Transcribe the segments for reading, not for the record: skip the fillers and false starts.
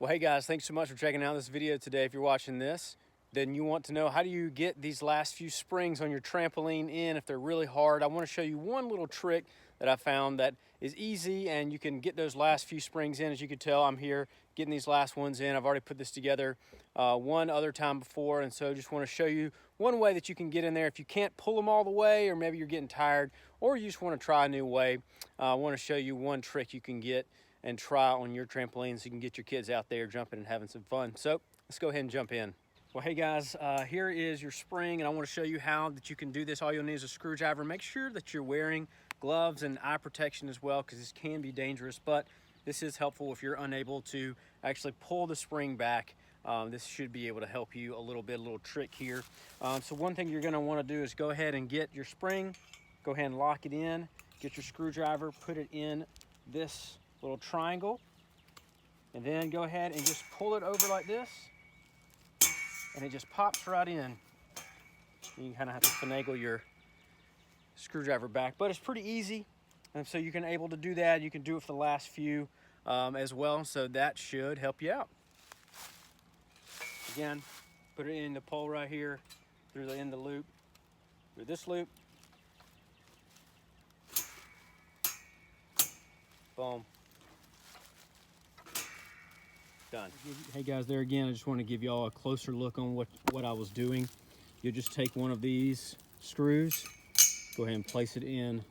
Well, hey guys, thanks so much for checking out this video today. If you're watching this, then you want to know, how do you get these last few springs on your trampoline in if they're really hard? I want to show you one little trick that I found that is easy, and you can get those last few springs in. As you can tell, I'm here getting these last ones in. I've already put this together one other time before, and so just want to show you one way that you can get in there. If you can't pull them all the way, or maybe you're getting tired, or you just want to try a new way, I want to show you one trick you can get and try on your trampoline so you can get your kids out there jumping and having some fun. So let's go ahead and jump in. Well, hey guys, here is your spring, and I want to show you how that you can do this. All you'll need is a screwdriver. Make sure that you're wearing gloves and eye protection as well, because this can be dangerous, but this is helpful if you're unable to actually pull the spring back. This should be able to help you a little bit, a little trick here. So one thing you're going to want to do is go ahead and get your spring, go ahead and lock it in, get your screwdriver, put it in this little triangle, and then go ahead and just pull it over like this, and it just pops right in. You kind of have to finagle your screwdriver back, but it's pretty easy, and so you can able to do that. You can do it for the last few as well, so that should help you out. Again, put it in the pole right here, through the end of the loop, through this loop, boom. Done. Hey guys, there again, I just want to give y'all a closer look on what I was doing. You'll just take one of these screws, go ahead and place it in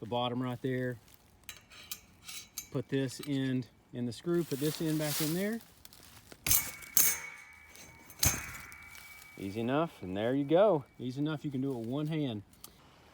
the bottom right there. Put this end in the screw, put this end back in there. Easy enough, and there you go. Easy enough, you can do it with one hand.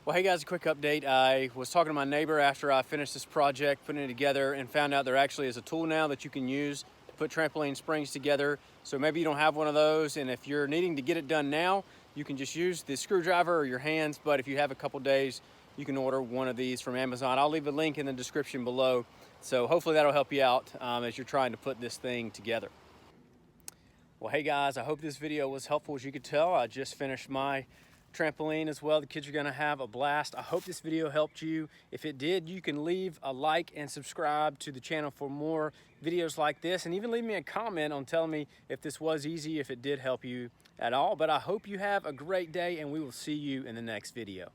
Well, hey guys, a quick update. I was talking to my neighbor after I finished this project, putting it together, and found out there actually is a tool now that you can use put trampoline springs together. So maybe you don't have one of those, and if you're needing to get it done now, you can just use the screwdriver or your hands. But if you have a couple days, you can order one of these from Amazon. I'll leave a link in the description below, so hopefully that'll help you out as you're trying to put this thing together. Well, hey guys, I hope this video was helpful. As you could tell, I just finished my trampoline as well. The kids are gonna have a blast. I hope this video helped you. If it did, you can leave a like and subscribe to the channel for more videos like this, and even leave me a comment on telling me if this was easy, if it did help you at all. But I hope you have a great day, and we will see you in the next video.